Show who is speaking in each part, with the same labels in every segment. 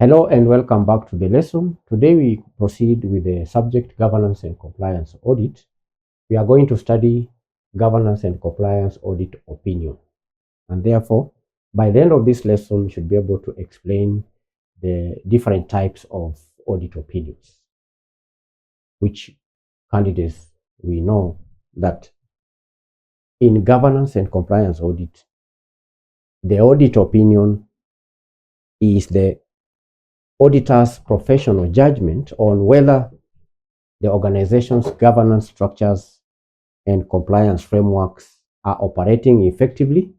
Speaker 1: Hello and welcome back to the lesson. Today we proceed with the subject governance and compliance audit. We are going to study governance and compliance audit opinion. And therefore, by the end of this lesson, we should be able to explain the different types of audit opinions, which candidates we know that in governance and compliance audit, the audit opinion is the auditor's professional judgment on whether the organization's governance structures and compliance frameworks are operating effectively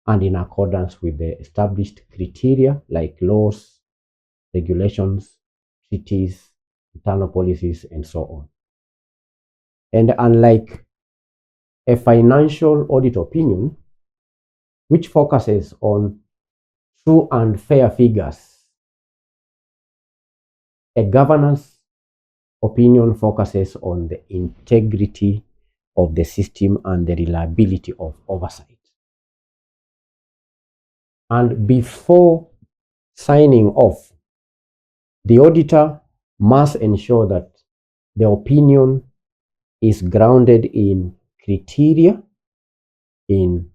Speaker 1: and in accordance with the established criteria like laws, regulations, treaties, internal policies, and so on. And unlike a financial audit opinion, which focuses on true and fair figures, a governance opinion focuses on the integrity of the system and the reliability of oversight. And before signing off, the auditor must ensure that the opinion is grounded in criteria, in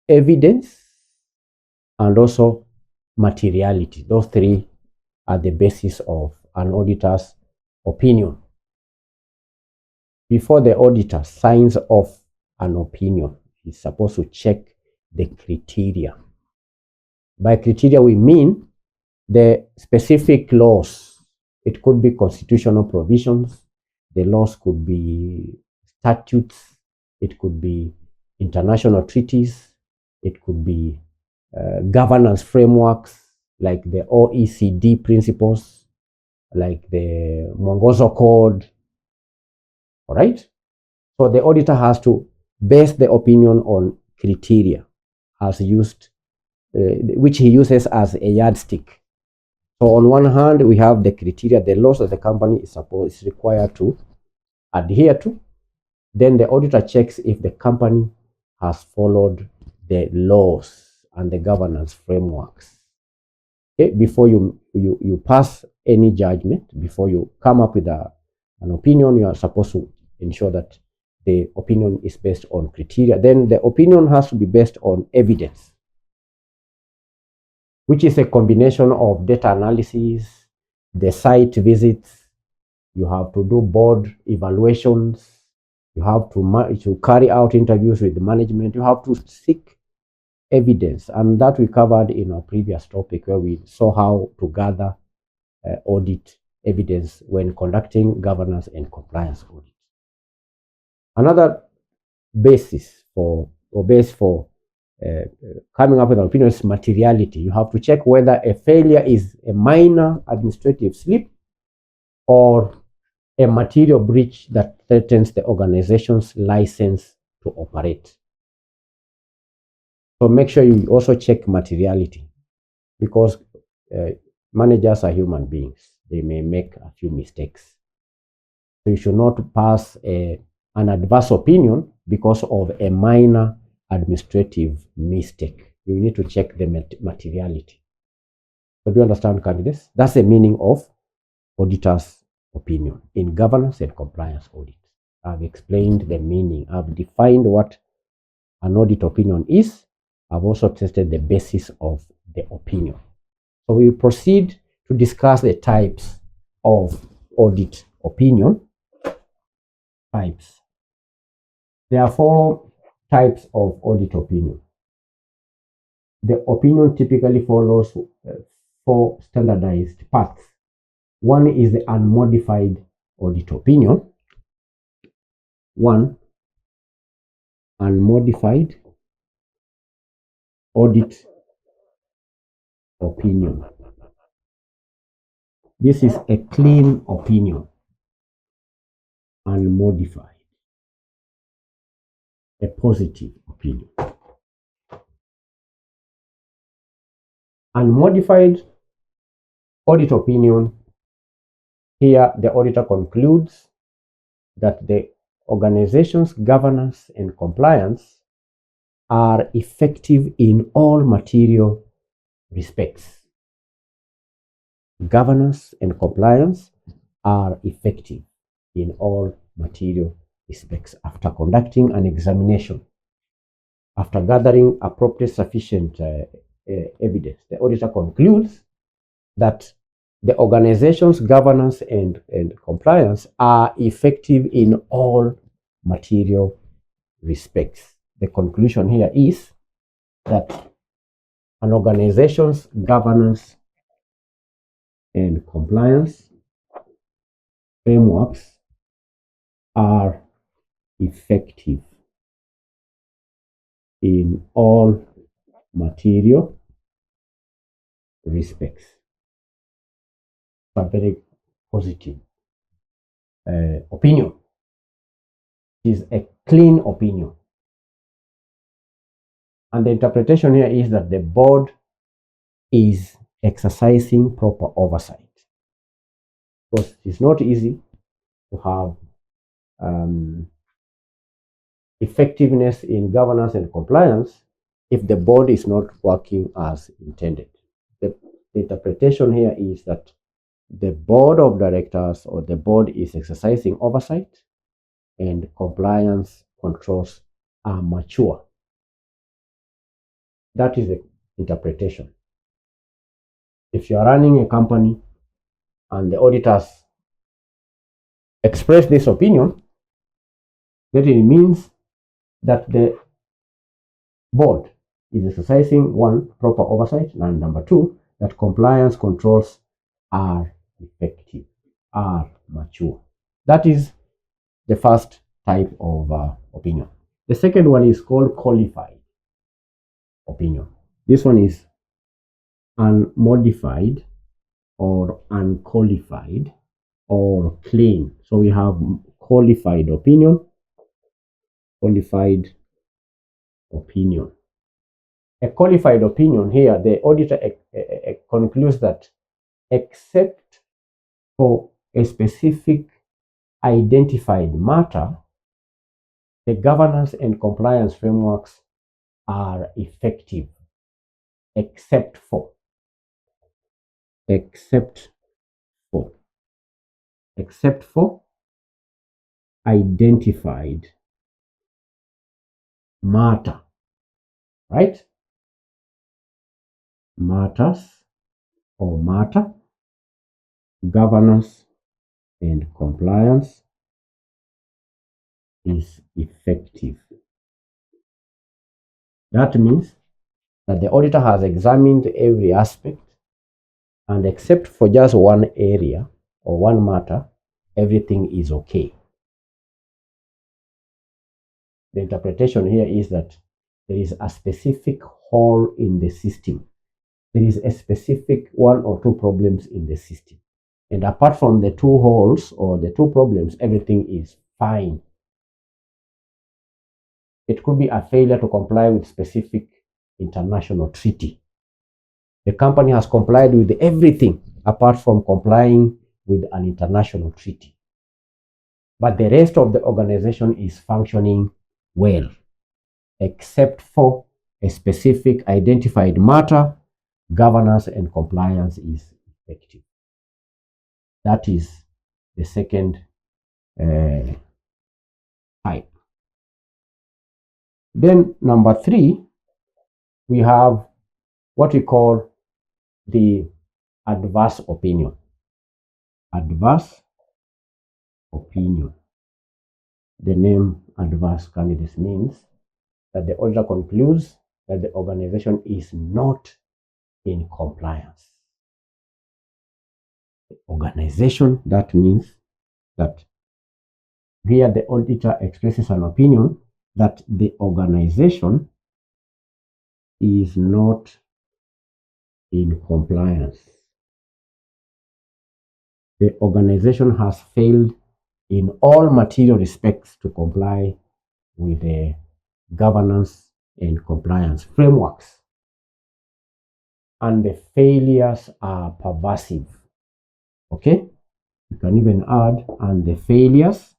Speaker 1: evidence, and also materiality. Those three are the basis of an auditor's opinion. Before the auditor signs off an opinion, he's supposed to check the criteria. By criteria, we mean the specific laws. It could be constitutional provisions. The laws could be statutes. It could be international treaties. It could be governance frameworks like the OECD principles, like the Mwongozo Code. All right? So the auditor has to base the opinion on criteria as used, which he uses as a yardstick. So on one hand, we have the criteria, the laws that the company is required to adhere to. Then the auditor checks if the company has followed the laws and the governance frameworks. Okay? Before you pass any judgment, before you come up with an opinion, you are supposed to ensure that the opinion is based on criteria. Then the opinion has to be based on evidence, which is a combination of data analysis, the site visits. You have to do board evaluations. You have to carry out interviews with the management. You have to seek evidence. And that we covered in our previous topic where we saw how to gather audit evidence when conducting governance and compliance audit. Another basis for coming up with an opinion is materiality. You have to check whether a failure is a minor administrative slip or a material breach that threatens the organization's license to operate. So make sure you also check materiality, because managers are human beings. They may make a few mistakes. So you should not pass an adverse opinion because of a minor administrative mistake. You need to check the materiality. So do you understand, candidates? That's the meaning of auditor's opinion in governance and compliance audit. I've explained the meaning. I've defined what an audit opinion is. I've also tested the basis of the opinion. So we proceed to discuss the types of audit opinion. Types. There are 4 types of audit opinion. The opinion typically follows 4 standardized paths. One is the unmodified audit opinion. 1. Unmodified audit opinion. This is a clean opinion, unmodified, a positive opinion. Unmodified audit opinion. Here, the auditor concludes that the organization's governance and compliance are effective in all material respects. governance, and compliance are effective in all material respects after conducting an examination. After gathering appropriate sufficient evidence, the auditor concludes that the organization's governance and compliance are effective in all material respects. The conclusion here is that an organization's governance and compliance frameworks are effective in all material respects. A very positive opinion. It is a clean opinion. And the interpretation here is that the board is exercising proper oversight. Because it's not easy to have effectiveness in governance and compliance if the board is not working as intended. The interpretation here is that the board of directors or the board is exercising oversight and compliance controls are mature. That is the interpretation. If you are running a company and the auditors express this opinion, then it means that the board is exercising, one, proper oversight, and number two, that compliance controls are effective, are mature. That is the first type of opinion. The second one is called qualified opinion. This one is unmodified or unqualified or clean. So we have qualified opinion, qualified opinion. A qualified opinion here, the auditor concludes that except for a specific identified matter, the governance and compliance frameworks are effective, except for identified matter, right? Matters or matter, governance and compliance is effective. That means that the auditor has examined every aspect, and except for just one area or one matter, everything is okay. The interpretation here is that there is a specific hole in the system. There is a specific one or two problems in the system. And apart from the two holes or the two problems, everything is fine. It could be a failure to comply with specific international treaty. The company has complied with everything apart from complying with an international treaty. But the rest of the organization is functioning well, except for a specific identified matter, governance and compliance is effective. That is the second type. Then number three, we have what we call the adverse opinion. Adverse opinion. The name adverse candidates means that the auditor concludes that the organization is not in compliance. The organization, that means that here the auditor expresses an opinion that the organization is not in compliance. The organization has failed in all material respects to comply with the governance and compliance frameworks. And the failures are pervasive. Okay? You can even add, and the failures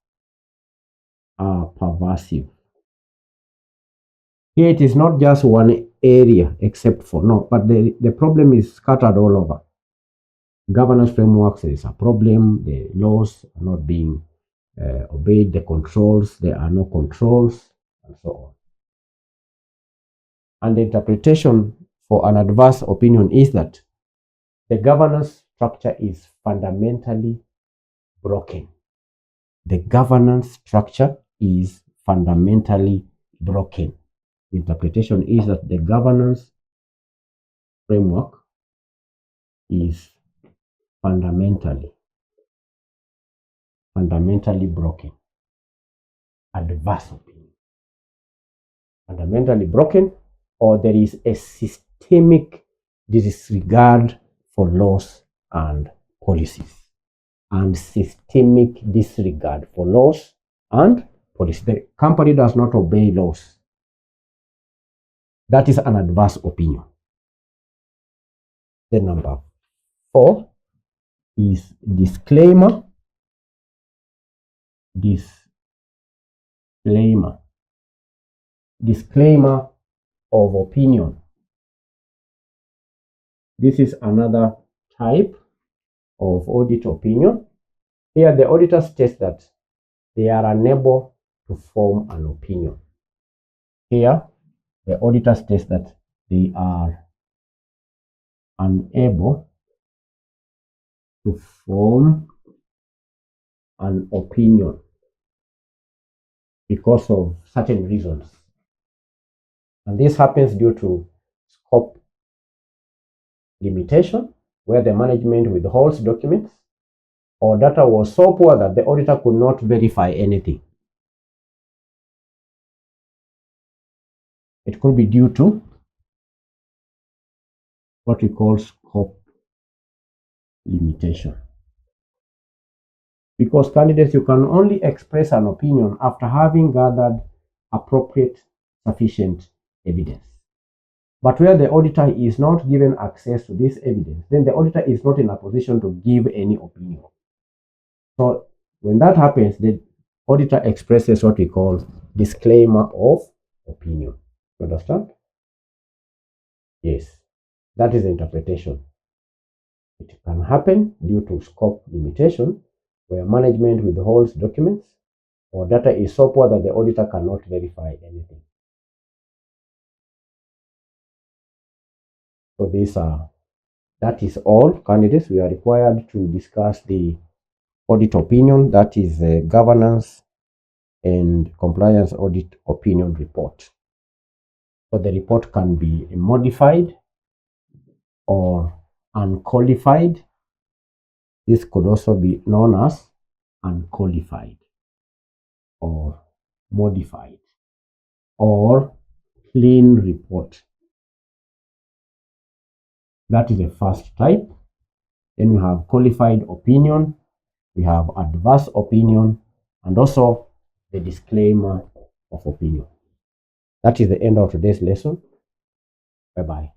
Speaker 1: are pervasive. Here it is not just one area except for, no, but the problem is scattered all over. governance frameworks, there is a problem, the laws are not being obeyed, the controls, there are no controls, and so on. And the interpretation for an adverse opinion is that the governance structure is fundamentally broken. The governance structure is fundamentally broken. The interpretation is that the governance framework is fundamentally broken. Adverse opinion. Fundamentally broken, or there is a systemic disregard for laws and policies. And systemic disregard for laws and policies. The company does not obey laws. That is an adverse opinion. Then number 4 is disclaimer. Disclaimer of opinion. This is another type of audit opinion. Here the auditor states that they are unable to form an opinion. Here the auditor states that they are unable to form an opinion because of certain reasons. And this happens due to scope limitation, where the management withholds documents, or data was so poor that the auditor could not verify anything. It could be due to what we call scope limitation. Because candidates, you can only express an opinion after having gathered appropriate, sufficient evidence. But where the auditor is not given access to this evidence, then the auditor is not in a position to give any opinion. So when that happens, the auditor expresses what we call disclaimer of opinion. You understand? Yes, that is the interpretation. It can happen due to scope limitation, where management withholds documents or data is so poor that the auditor cannot verify anything. So that is all, candidates. We are required to discuss the audit opinion, that is the governance and compliance audit opinion report. So the report can be modified or unqualified. This could also be known as unqualified or modified or clean report. That is the first type. Then we have qualified opinion, we have adverse opinion, and also the disclaimer of opinion. That is the end of today's lesson. Bye-bye.